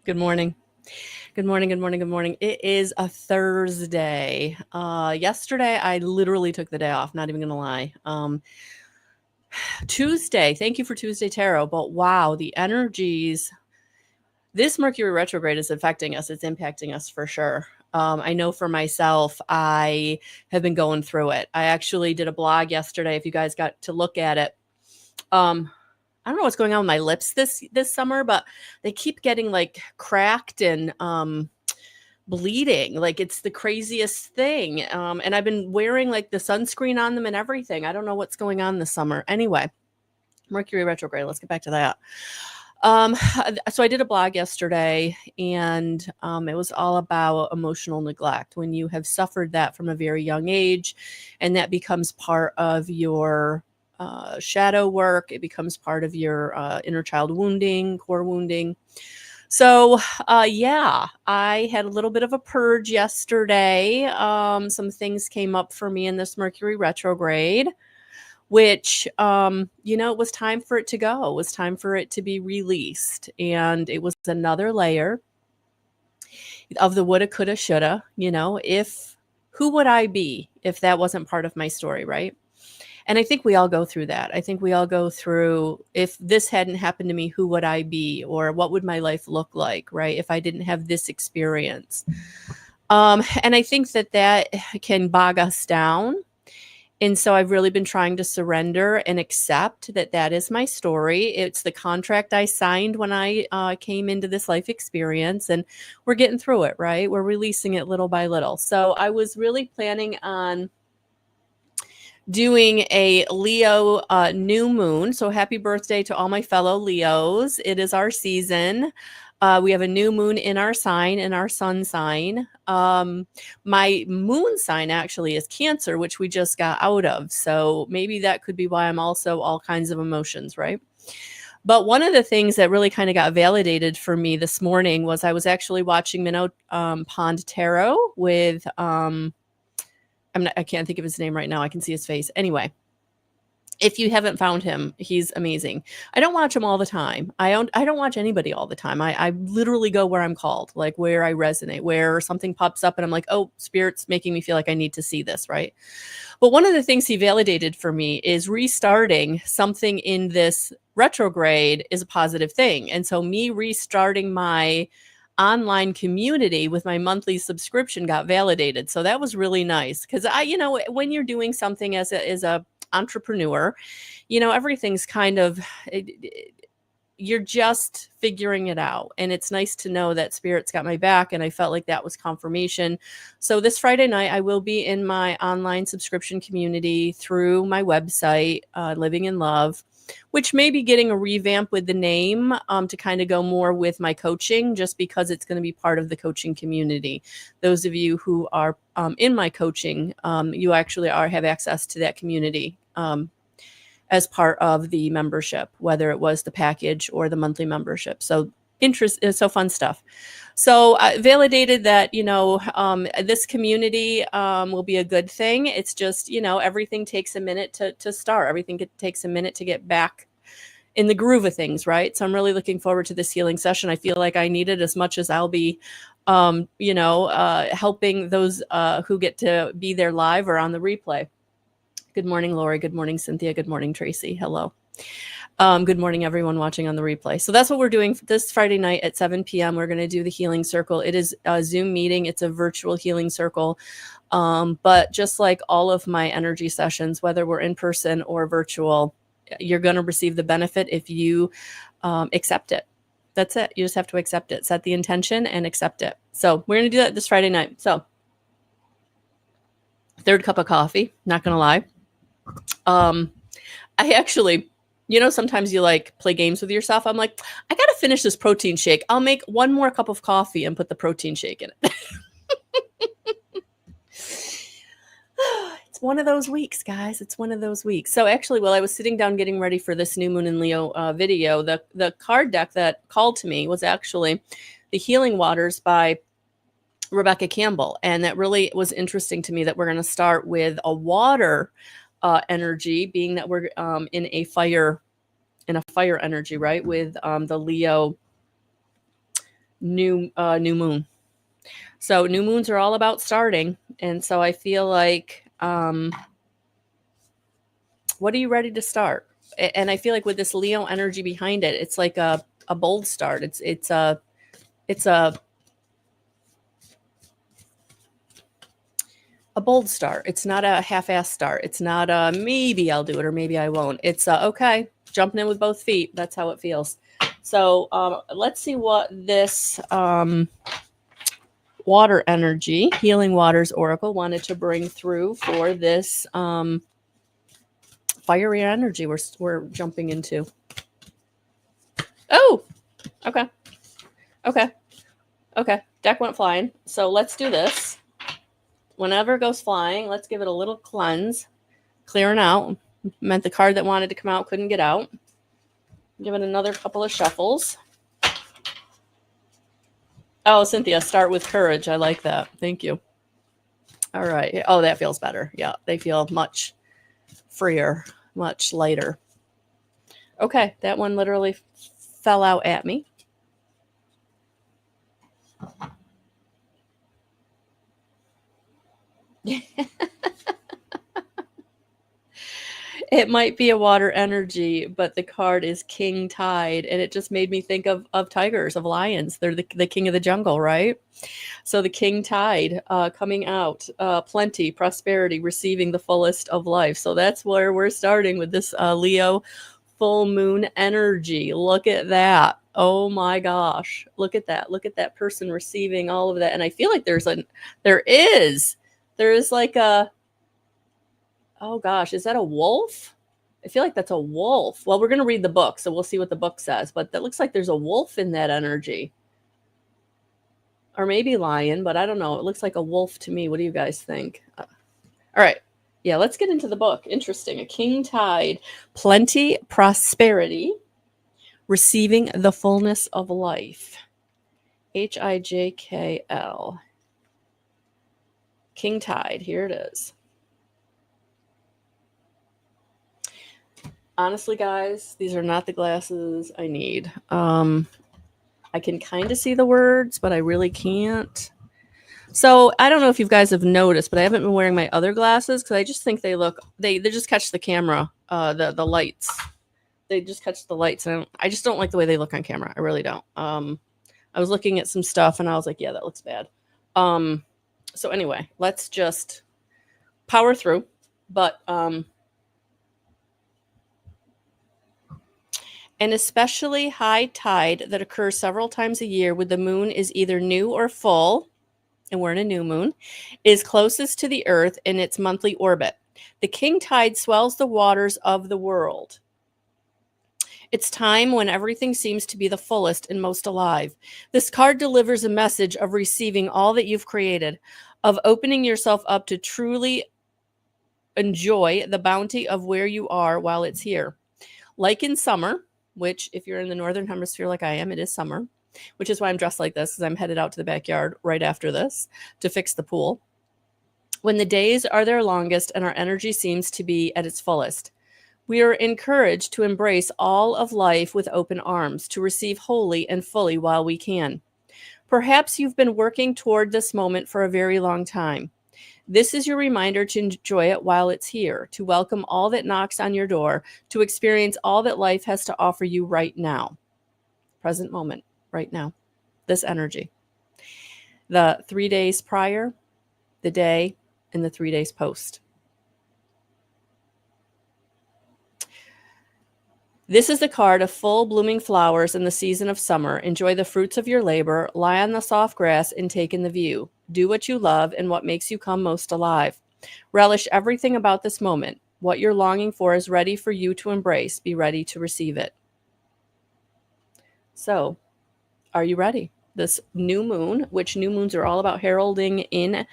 Good morning. Good morning. Good morning. Good morning. It is a Thursday. Yesterday, I literally took the day off. Not even gonna lie. Tuesday. Thank you for Tuesday Tarot. But wow, the energies. This Mercury retrograde is affecting us. It's impacting us for sure. I know for myself, I have been going through it. I actually did a blog yesterday. If you guys got to look at it, I don't know what's going on with my lips this summer, but they keep getting like cracked and bleeding. Like it's the craziest thing. And I've been wearing like the sunscreen on them and everything. I don't know what's going on this summer. Anyway, Mercury retrograde. Let's get back to that. So I did a blog yesterday, and it was all about emotional neglect. When you have suffered that from a very young age, and that becomes part of your shadow work, it becomes part of your inner child wounding, core wounding. So, yeah, I had a little bit of a purge yesterday. Some things came up for me in this Mercury retrograde, which, it was time for it to go. It was time for it to be released. And it was another layer of the woulda, coulda, shoulda. Who would I be if that wasn't part of my story, right? And I think we all go through that. I think we all go through, if this hadn't happened to me, who would I be? Or what would my life look like, right? If I didn't have this experience. And I think that can bog us down. And so I've really been trying to surrender and accept that is my story. It's the contract I signed when I came into this life experience, and we're getting through it, right? We're releasing it little by little. So I was really planning on doing a Leo new moon. So happy birthday to all my fellow Leos. It is our season. We have a new moon in our sign, in our sun sign. My moon sign actually is Cancer, which we just got out of. So maybe that could be why I'm also all kinds of emotions, right? But one of the things that really kind of got validated for me this morning was I was actually watching Minnow Pond Tarot with I can't think of his name right now. I can see his face. Anyway, if you haven't found him, he's amazing. I don't watch him all the time. I don't watch anybody all the time. I literally go where I'm called, like where I resonate, where something pops up and I'm like, oh, Spirit's making me feel like I need to see this, right? But one of the things he validated for me is restarting something in this retrograde is a positive thing. And so me restarting my online community with my monthly subscription got validated. So that was really nice because when you're doing something as a entrepreneur, everything's kind of, you're just figuring it out. And it's nice to know that Spirit's got my back. And I felt like that was confirmation. So this Friday night, I will be in my online subscription community through my website, Living in Love, which may be getting a revamp with the name to kind of go more with my coaching, just because it's going to be part of the coaching community. Those of you who are in my coaching, you actually have access to that community as part of the membership, whether it was the package or the monthly membership. So fun stuff. So validated that, this community will be a good thing. It's just, everything takes a minute to start. Everything takes a minute to get back in the groove of things, right? So I'm really looking forward to this healing session. I feel like I need it as much as I'll be, helping those who get to be there live or on the replay. Good morning, Lori. Good morning, Cynthia. Good morning, Tracy. Hello. Good morning, everyone watching on the replay. So that's what we're doing this Friday night at 7 p.m. We're going to do the healing circle. It is a Zoom meeting. It's a virtual healing circle. But just like all of my energy sessions, whether we're in person or virtual, you're going to receive the benefit if you accept it. That's it. You just have to accept it. Set the intention and accept it. So we're going to do that this Friday night. So third cup of coffee, not going to lie. I actually, sometimes you like play games with yourself. I'm like, I got to finish this protein shake. I'll make one more cup of coffee and put the protein shake in it. It's one of those weeks, guys. It's one of those weeks. So actually, while I was sitting down getting ready for this new moon in Leo video, the card deck that called to me was actually the Healing Waters by Rebecca Campbell. And that really was interesting to me that we're going to start with a water energy, being that we're in a fire energy, right? With the Leo new moon. So new moons are all about starting. And so I feel like, what are you ready to start? And I feel like with this Leo energy behind it, it's like a bold start. It's a bold start. It's not a half-ass start. It's not a maybe I'll do it or maybe I won't. It's okay, jumping in with both feet. That's how it feels. So let's see what this water energy, Healing Waters Oracle, wanted to bring through for this fiery energy we're jumping into. Oh, okay. Deck went flying. So let's do this. Whenever it goes flying, let's give it a little cleanse. Clearing out. Meant the card that wanted to come out couldn't get out. Give it another couple of shuffles. Oh, Cynthia, start with courage. I like that. Thank you. All right. Oh, that feels better. Yeah, they feel much freer, much lighter. Okay, that one literally fell out at me. It might be a water energy, but the card is King Tide, and it just made me think of tigers, of lions. They're the king of the jungle, right? So the King Tide coming out, plenty, prosperity, receiving the fullest of life. So that's where we're starting with this Leo full moon energy. Look at that. Oh my gosh. Look at that. Look at that person receiving all of that. And I feel like there is like a, oh gosh, is that a wolf? I feel like that's a wolf. Well, we're going to read the book, so we'll see what the book says. But that looks like there's a wolf in that energy. Or maybe lion, but I don't know. It looks like a wolf to me. What do you guys think? All right. Yeah, let's get into the book. Interesting. A King Tide. Plenty, prosperity, receiving the fullness of life. Hijkl. King Tide. Here it is. Honestly, guys, these are not the glasses I need. I can kind of see the words, but I really can't. So I don't know if you guys have noticed, but I haven't been wearing my other glasses because I just think they just catch the camera, the lights. They just catch the lights, and I just don't like the way they look on camera. I really don't. I was looking at some stuff, and I was like, yeah, that looks bad. So anyway, let's just power through. But an especially high tide that occurs several times a year when the moon is either new or full, and we're in a new moon, is closest to the earth in its monthly orbit. The king tide swells the waters of the world. It's time when everything seems to be the fullest and most alive. This card delivers a message of receiving all that you've created, of opening yourself up to truly enjoy the bounty of where you are while it's here. Like in summer, which if you're in the northern hemisphere like I am, it is summer, which is why I'm dressed like this, because I'm headed out to the backyard right after this to fix the pool. When the days are their longest and our energy seems to be at its fullest, we are encouraged to embrace all of life with open arms, to receive wholly and fully while we can. Perhaps you've been working toward this moment for a very long time. This is your reminder to enjoy it while it's here, to welcome all that knocks on your door, to experience all that life has to offer you right now. Present moment, right now. This energy. The 3 days prior, the day, and the 3 days post. This is the card of full blooming flowers in the season of summer. Enjoy the fruits of your labor, lie on the soft grass, and take in the view. Do what you love and what makes you come most alive. Relish everything about this moment. What you're longing for is ready for you to embrace. Be ready to receive it. So, are you ready? This new moon, which new moons are all about heralding in,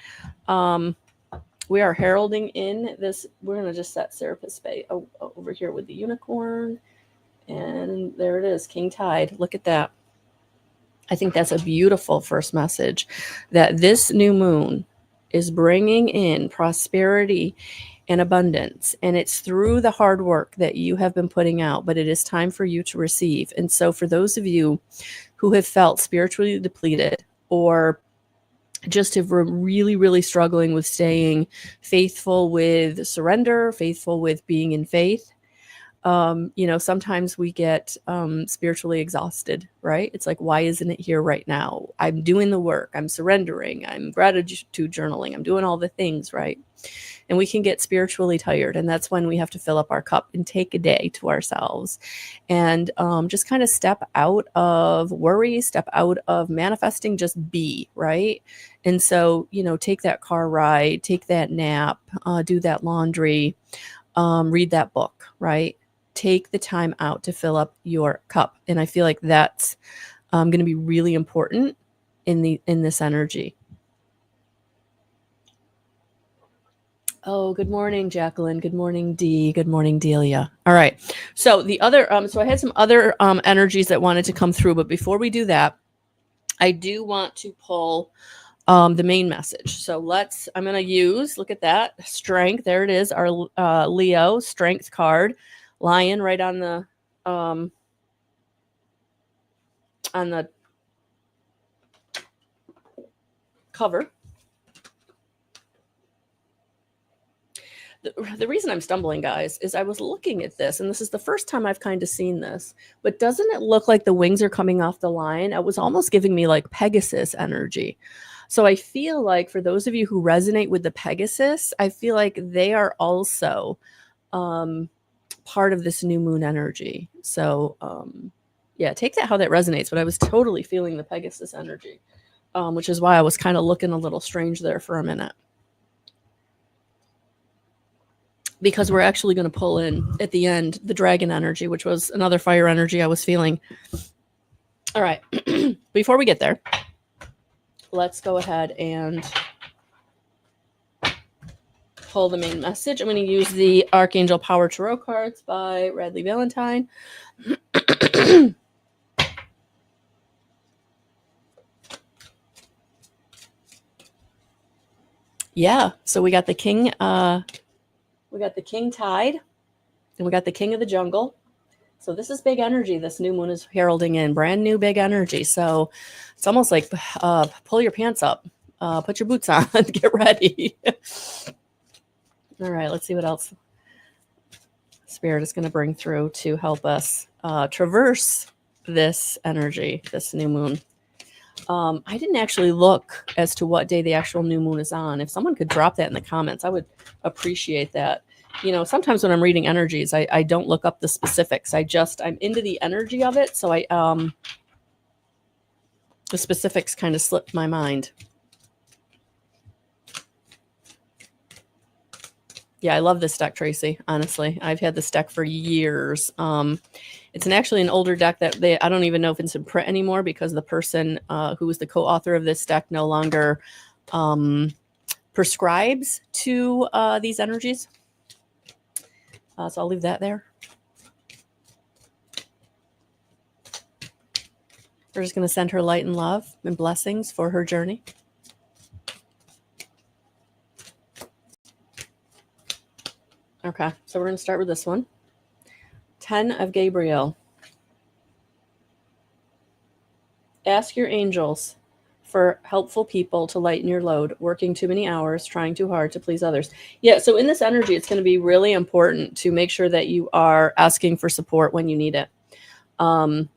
we are heralding in this. We're going to just set Serapis Bay over here with the unicorn. And there it is, King Tide. Look at that. I think that's a beautiful first message, that this new moon is bringing in prosperity and abundance. And it's through the hard work that you have been putting out, but it is time for you to receive. And so for those of you who have felt spiritually depleted or just have really, really struggling with staying faithful with surrender, faithful with being in faith. Sometimes we get spiritually exhausted, right? It's like, why isn't it here right now? I'm doing the work. I'm surrendering. I'm gratitude journaling. I'm doing all the things, right? And we can get spiritually tired. And that's when we have to fill up our cup and take a day to ourselves and just kind of step out of worry, step out of manifesting, just be, right? And so, take that car ride, take that nap, do that laundry, read that book, right? Take the time out to fill up your cup. And I feel like that's going to be really important in this energy. Oh, good morning, Jacqueline. Good morning, Dee. Good morning, Delia. All right. So the other, so I had some other energies that wanted to come through, but before we do that, I do want to pull the main message. So I'm going to use, look at that, strength. There it is, our Leo strength card, lion right on the cover. The reason I'm stumbling, guys, is I was looking at this, and this is the first time I've kind of seen this, but doesn't it look like the wings are coming off the lion? It was almost giving me like Pegasus energy. So I feel like for those of you who resonate with the Pegasus, I feel like they are also part of this new moon energy. So yeah, take that how that resonates, but I was totally feeling the Pegasus energy, which is why I was kind of looking a little strange there for a minute. Because we're actually going to pull in at the end the dragon energy, which was another fire energy I was feeling. All right. Before we get there, let's go ahead and pull the main message. I'm going to use the Archangel Power Tarot cards by Radley Valentine. Yeah. So we got the king. We got the king tide, and we got the king of the jungle. So this is big energy. This new moon is heralding in brand new big energy. So it's almost like pull your pants up, put your boots on, get ready. All right, let's see what else Spirit is going to bring through to help us traverse this energy, this new moon. I didn't actually look as to what day the actual new moon is on. If someone could drop that in the comments, I would appreciate that. Sometimes when I'm reading energies, I don't look up the specifics. I'm into the energy of it. So the specifics kind of slipped my mind. Yeah, I love this deck, Tracy. Honestly, I've had this deck for years. It's actually an older deck that I don't even know if it's in print anymore because the person who was the co-author of this deck no longer prescribes to these energies. So I'll leave that there. We're just going to send her light and love and blessings for her journey. Okay, so we're going to start with this one. 10 of Gabriel. Ask your angels for helpful people to lighten your load, working too many hours, trying too hard to please others. Yeah, so in this energy, it's going to be really important to make sure that you are asking for support when you need it. Even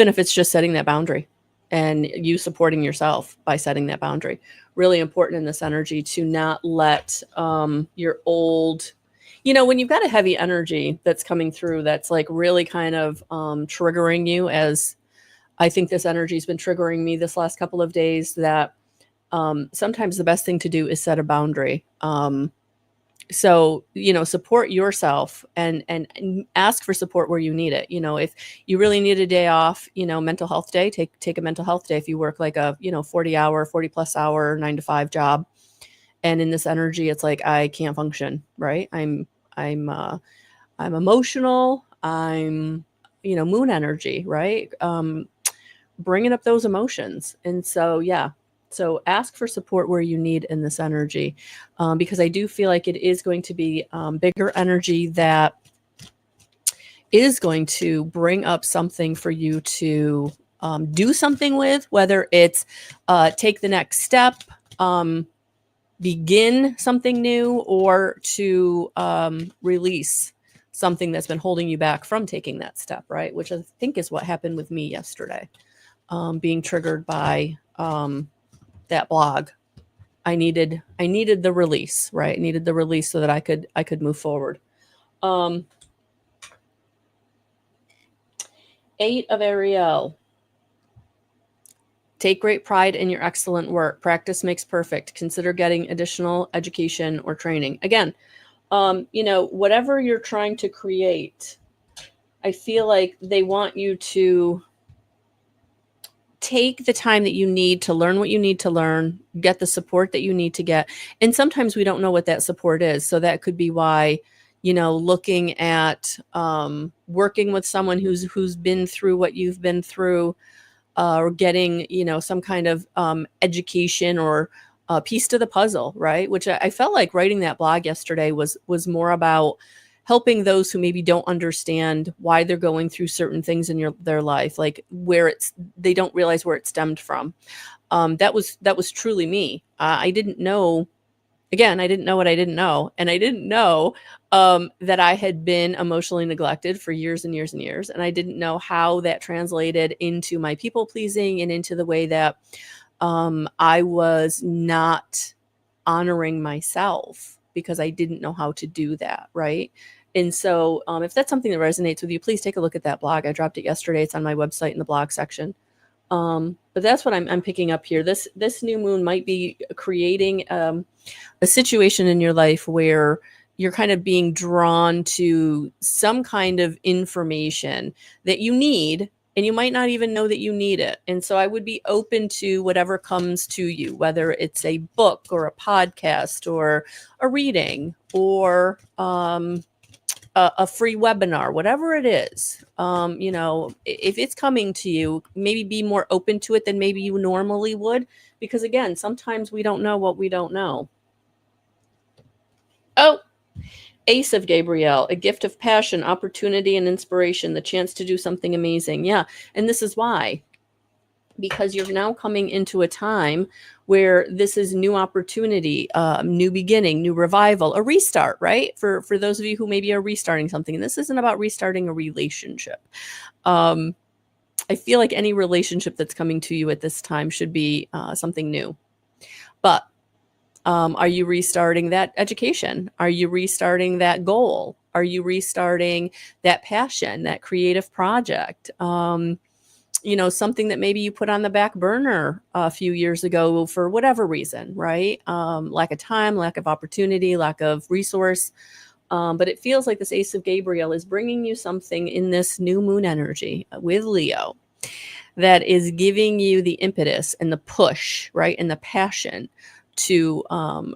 if it's just setting that boundary and you supporting yourself by setting that boundary. Really important in this energy to not let your old, when you've got a heavy energy that's coming through, that's like really kind of triggering you, as I think this energy has been triggering me this last couple of days, that sometimes the best thing to do is set a boundary. So, support yourself and ask for support where you need it. If you really need a day off, mental health day, take a mental health day. If you work like a, 40 plus hour, 9-to-5 job. And in this energy, it's like, I can't function, right? I'm emotional. I'm, moon energy, right? Bringing up those emotions. And so, yeah. So ask for support where you need in this energy, because I do feel like it is going to be bigger energy that is going to bring up something for you to do something with, whether it's take the next step, begin something new, or to release something that's been holding you back from taking that step, right? Which I think is what happened with me yesterday, being triggered by that blog. I needed the release, right? I needed the release so that I could move forward. 8 of Ariel. Take great pride in your excellent work. Practice makes perfect. Consider getting additional education or training. Again, whatever you're trying to create, I feel like they want you to take the time that you need to learn what you need to learn, get the support that you need to get. And sometimes we don't know what that support is. So that could be why, looking at working with someone who's been through what you've been through, or getting, some kind of education or a piece to the puzzle, right? Which I felt like writing that blog yesterday was more about helping those who maybe don't understand why they're going through certain things in their life, like where they don't realize where it stemmed from. That was truly me. I didn't know. Again, I didn't know what I didn't know. And I didn't know that I had been emotionally neglected for years and years and years. And I didn't know how that translated into my people pleasing and into the way that I was not honoring myself because I didn't know how to do that. Right. And so if that's something that resonates with you, please take a look at that blog. I dropped it yesterday. It's on my website in the blog section. But that's what I'm picking up here. This new moon might be creating a situation in your life where you're kind of being drawn to some kind of information that you need, and you might not even know that you need it. And so I would be open to whatever comes to you, whether it's a book or a podcast or a reading or a free webinar, whatever it is. If it's coming to you, maybe be more open to it than maybe you normally would, because again, sometimes we don't know what we don't know. Oh, Ace of Gabriel, a gift of passion, opportunity, and inspiration, the chance to do something amazing. Yeah. And this is why, because you're now coming into a time where this is new opportunity, new beginning, new revival, a restart, right? For those of you who maybe are restarting something. And this isn't about restarting a relationship. I feel like any relationship that's coming to you at this time should be something new. But are you restarting that education? Are you restarting that goal? Are you restarting that passion, that creative project? Something that maybe you put on the back burner a few years ago for whatever reason, right? Lack of time, lack of opportunity, lack of resource. But it feels like this Ace of Gabriel is bringing you something in this new moon energy with Leo that is giving you the impetus and the push, right? And the passion to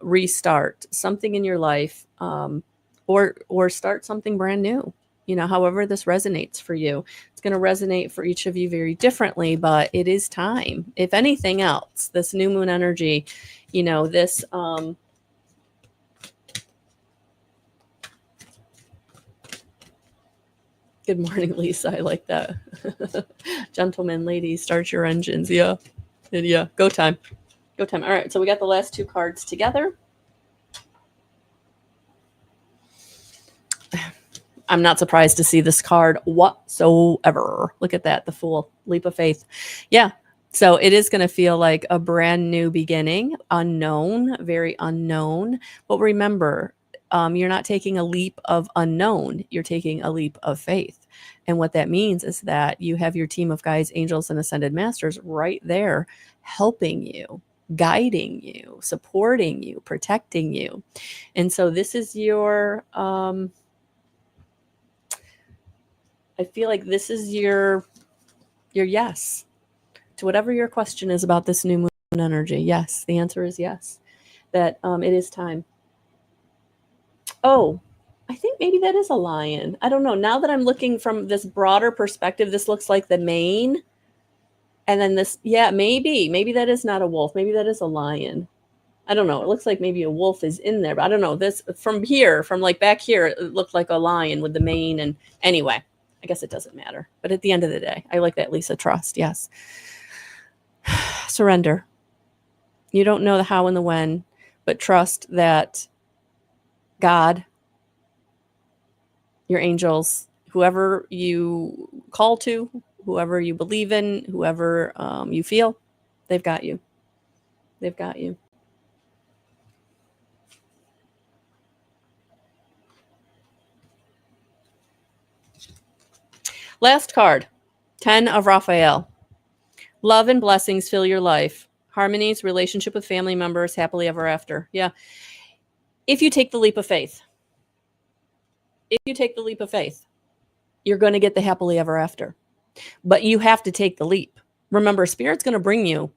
restart something in your life, or start something brand new. However this resonates for you. It's going to resonate for each of you very differently, but it is time. If anything else, this new moon energy, this good morning, Lisa. I like that. Gentlemen, ladies, start your engines. Yeah. And yeah, go time. Go time. All right. So we got the last 2 cards together. I'm not surprised to see this card whatsoever. Look at that. The Fool. Leap of faith. Yeah. So it is going to feel like a brand new beginning. Unknown. Very unknown. But remember, you're not taking a leap of unknown. You're taking a leap of faith. And what that means is that you have your team of guides, angels, and ascended masters right there helping you, guiding you, supporting you, protecting you. And so this is your, I feel like this is your yes to whatever your question is about this new moon energy. Yes, the answer is yes, that it is time. Oh, I think maybe that is a lion. I don't know. Now that I'm looking from this broader perspective, this looks like the mane. And then this, yeah, maybe that is not a wolf. Maybe that is a lion. I don't know. It looks like maybe a wolf is in there, but I don't know. This from here, from like back here, it looked like a lion with the mane. And anyway, I guess it doesn't matter. But at the end of the day, I like that, Lisa. Trust. Yes. Surrender. You don't know the how and the when, but trust that God, your angels, whoever you call to, whoever you believe in, whoever you feel, they've got you. They've got you. Last card, 10 of Raphael. Love and blessings fill your life. Harmonies, relationship with family members, happily ever after. Yeah. If you take the leap of faith, you're going to get the happily ever after. But you have to take the leap. Remember, Spirit's going to bring you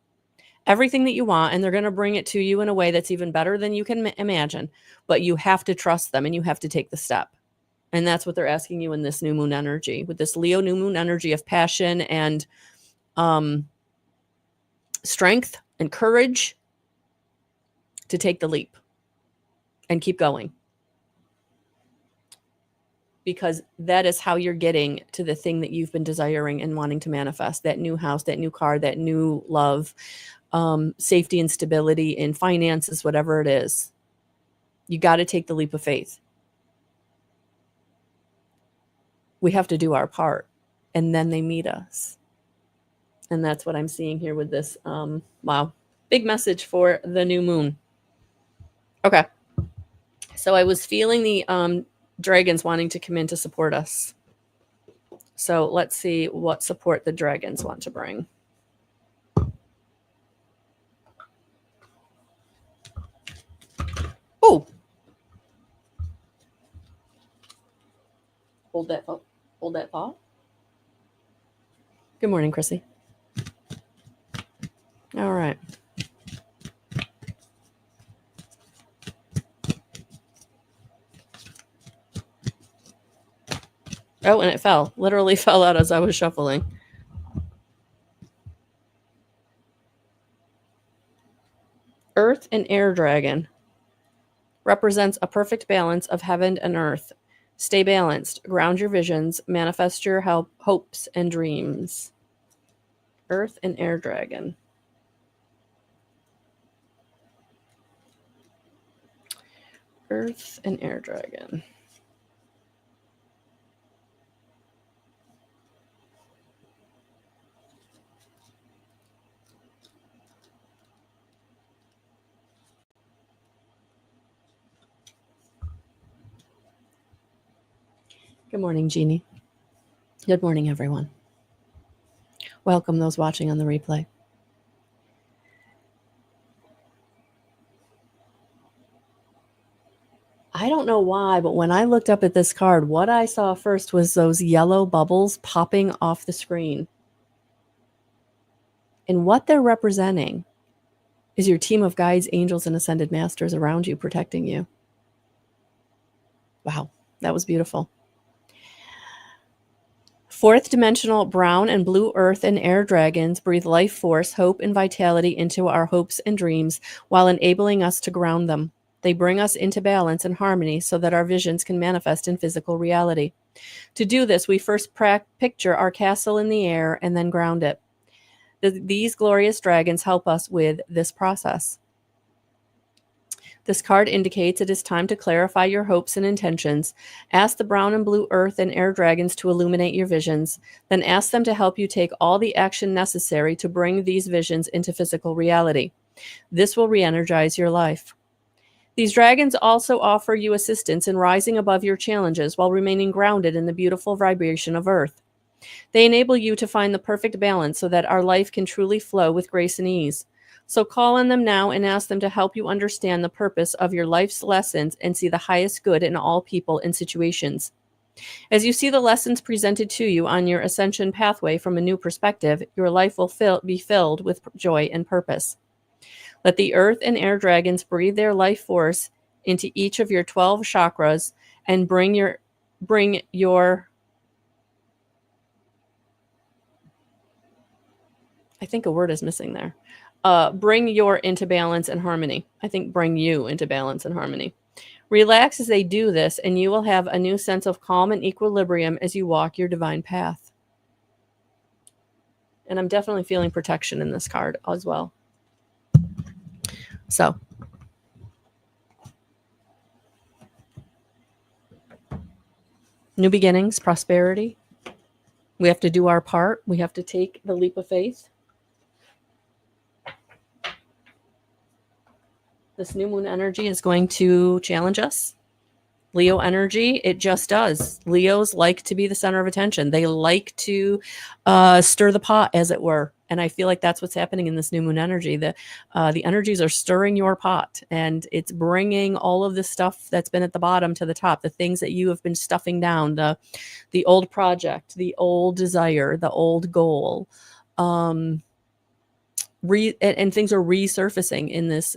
everything that you want, and they're going to bring it to you in a way that's even better than you can imagine. But you have to trust them, and you have to take the step. And that's what they're asking you in this new moon energy, with this Leo new moon energy of passion and strength and courage to take the leap and keep going. Because that is how you're getting to the thing that you've been desiring and wanting to manifest, that new house, that new car, that new love, safety and stability in finances, whatever it is. You got to take the leap of faith. We have to do our part, and then they meet us. And that's what I'm seeing here with this. Wow. Big message for the new moon. Okay. So I was feeling the dragons wanting to come in to support us. So let's see what support the dragons want to bring. Oh. Hold that thought. Good morning, Chrissy. All right. Oh, and it fell. Literally fell out as I was shuffling. Earth and Air Dragon represents a perfect balance of heaven and earth. Stay balanced. Ground your visions. Manifest your hopes and dreams. Earth and Air Dragon. Earth and Air Dragon. Good morning, Jeannie. Good morning, everyone. Welcome those watching on the replay. I don't know why, but when I looked up at this card, what I saw first was those yellow bubbles popping off the screen. And what they're representing is your team of guides, angels, and ascended masters around you, protecting you. Wow, that was beautiful. Fourth dimensional brown and blue earth and air dragons breathe life force, hope, and vitality into our hopes and dreams while enabling us to ground them. They bring us into balance and harmony so that our visions can manifest in physical reality. To do this, we first picture our castle in the air and then ground it. These glorious dragons help us with this process. This card indicates it is time to clarify your hopes and intentions. Ask the brown and blue earth and air dragons to illuminate your visions. Then ask them to help you take all the action necessary to bring these visions into physical reality. This will re-energize your life. These dragons also offer you assistance in rising above your challenges while remaining grounded in the beautiful vibration of Earth. They enable you to find the perfect balance so that our life can truly flow with grace and ease. So call on them now and ask them to help you understand the purpose of your life's lessons and see the highest good in all people and situations. As you see the lessons presented to you on your ascension pathway from a new perspective, your life will be filled with joy and purpose. Let the earth and air dragons breathe their life force into each of your 12 chakras and bring your I think a word is missing there. Bring your into balance and harmony. I think bring you into balance and harmony. Relax as they do this, and you will have a new sense of calm and equilibrium as you walk your divine path. And I'm definitely feeling protection in this card as well. So, new beginnings, prosperity. We have to do our part. We have to take the leap of faith. This new moon energy is going to challenge us. Leo energy, it just does. Leos like to be the center of attention. They like to stir the pot, as it were. And I feel like that's what's happening in this new moon energy. The energies are stirring your pot, and it's bringing all of the stuff that's been at the bottom to the top, the things that you have been stuffing down, the old project, the old desire, the old goal. And things are resurfacing in this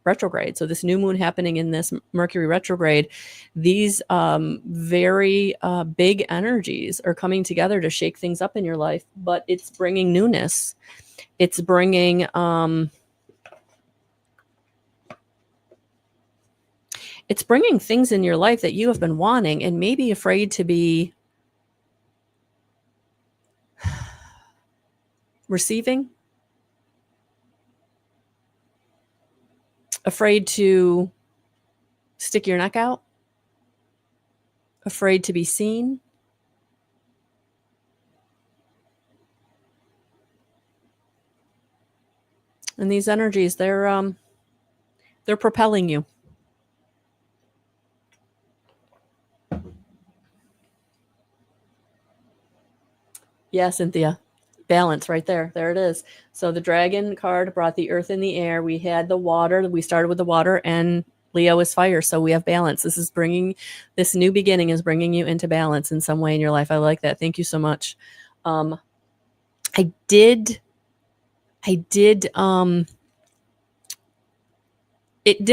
retrograde. So this new moon happening in this Mercury retrograde, these very big energies are coming together to shake things up in your life, but it's bringing newness. It's bringing things in your life that you have been wanting and maybe afraid to be receiving. Afraid to stick your neck out, afraid to be seen. And these energies, they're propelling you. Yeah, Cynthia. Balance right there. There it is. So the dragon card brought the earth and the air. We had the water. We started with the water, and Leo is fire. So we have balance. This new beginning is bringing you into balance in some way in your life. I like that. Thank you so much. It did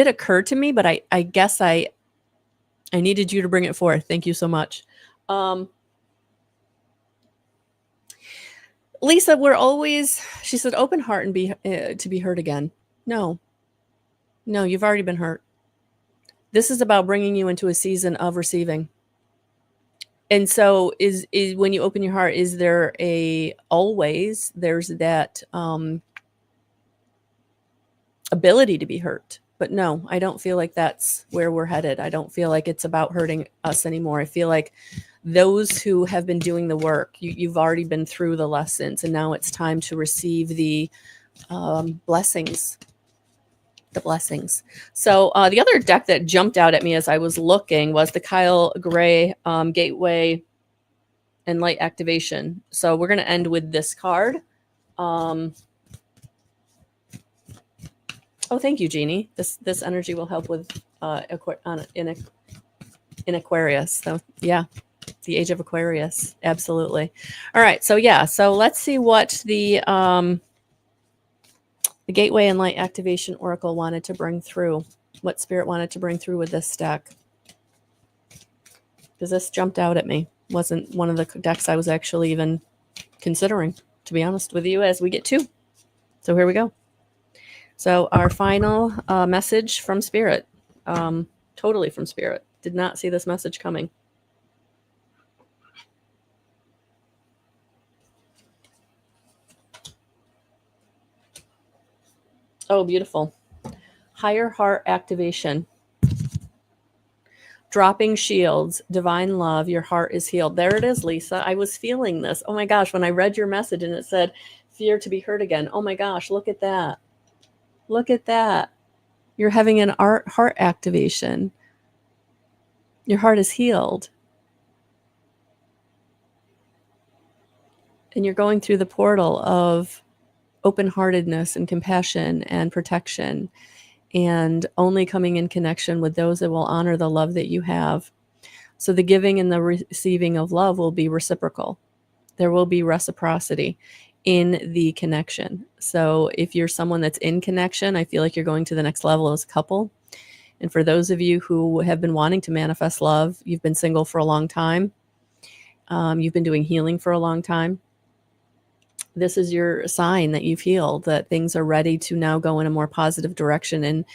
occur to me, but I guess I needed you to bring it forth. Thank you so much. Lisa, she said, open heart and be to be hurt again. No, you've already been hurt. This is about bringing you into a season of receiving. And so is when you open your heart, is there there's that ability to be hurt. But no, I don't feel like that's where we're headed. I don't feel like it's about hurting us anymore. I feel like those who have been doing the work, you've already been through the lessons, and now it's time to receive the blessings. The blessings. So the other deck that jumped out at me as I was looking was the Kyle Gray Gateway and Light Activation. So we're going to end with this card. Oh, thank you, Jeannie. This energy will help with in Aquarius. So yeah, the age of Aquarius. Absolutely. All right. So yeah. So let's see what the Gateway and Light Activation Oracle wanted to bring through. What Spirit wanted to bring through with this deck. Because this jumped out at me. Wasn't one of the decks I was actually even considering, to be honest with you, as we get two. So here we go. So our final message from Spirit, totally from Spirit. Did not see this message coming. Oh, beautiful. Higher heart activation. Dropping shields, divine love, your heart is healed. There it is, Lisa. I was feeling this. Oh my gosh, when I read your message and it said, fear to be hurt again. Oh my gosh, look at that. Look at that. You're having an heart activation. Your heart is healed. And you're going through the portal of open-heartedness and compassion and protection, and only coming in connection with those that will honor the love that you have. So the giving and the receiving of love will be reciprocal. There will be reciprocity in the connection. So if you're someone that's in connection, I feel like you're going to the next level as a couple. And for those of you who have been wanting to manifest love, you've been single for a long time, you've been doing healing for a long time, this is your sign that you've healed, that things are ready to now go in a more positive direction.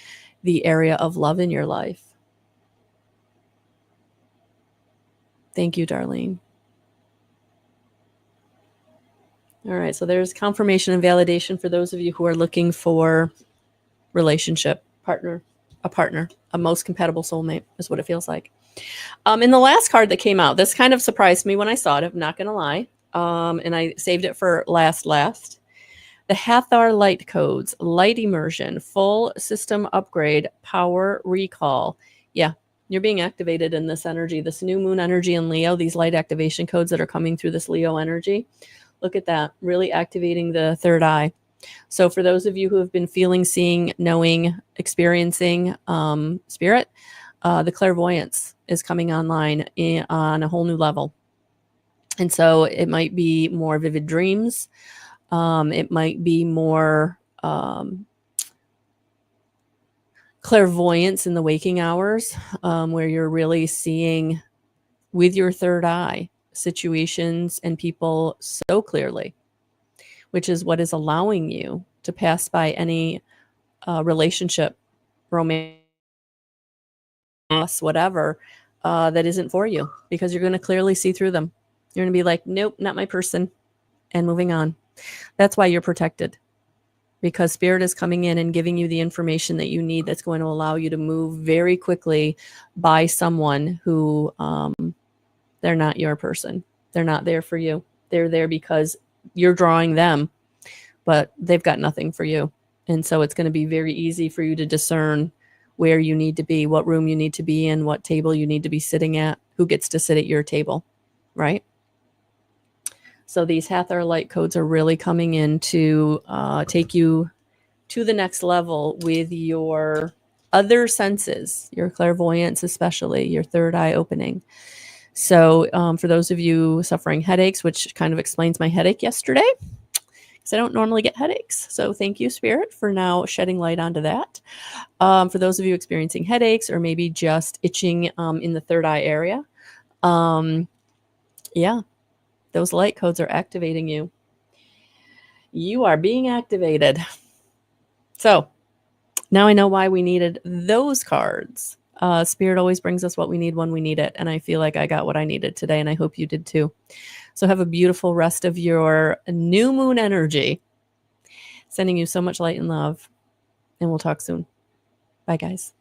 the area of love in your life. Thank you, Darlene. All right, so there's confirmation and validation for those of you who are looking for relationship, partner, a most compatible soulmate is what it feels like. In the last card that came out, this kind of surprised me when I saw it, I'm not going to lie. And I saved it for last. The Hathor light codes, light immersion, full system upgrade, power recall. Yeah, you're being activated in this energy, this new moon energy in Leo, these light activation codes that are coming through this Leo energy. Look at that, really activating the third eye. So for those of you who have been feeling, seeing, knowing, experiencing spirit, the clairvoyance is coming online on a whole new level. And so it might be more vivid dreams. It might be more clairvoyance in the waking hours, where you're really seeing with your third eye situations and people so clearly, which is what is allowing you to pass by any relationship, romance, whatever, that isn't for you, because you're going to clearly see through them. You're going to be like, nope, not my person, and moving on. That's why you're protected, because spirit is coming in and giving you the information that you need that's going to allow you to move very quickly by someone who they're not your person. They're not there for you. They're there because you're drawing them, but they've got nothing for you. And so it's going to be very easy for you to discern where you need to be, what room you need to be in, what table you need to be sitting at, who gets to sit at your table, right? So these Hathor light codes are really coming in to take you to the next level with your other senses, your clairvoyance, especially your third eye opening. So for those of you suffering headaches, which kind of explains my headache yesterday, because I don't normally get headaches. So thank you, Spirit, for now shedding light onto that. For those of you experiencing headaches or maybe just itching in the third eye area, yeah, those light codes are activating you. You are being activated. So now I know why we needed those cards. Spirit always brings us what we need when we need it. And I feel like I got what I needed today, and I hope you did too. So have a beautiful rest of your new moon energy. Sending you so much light and love. And we'll talk soon. Bye, guys.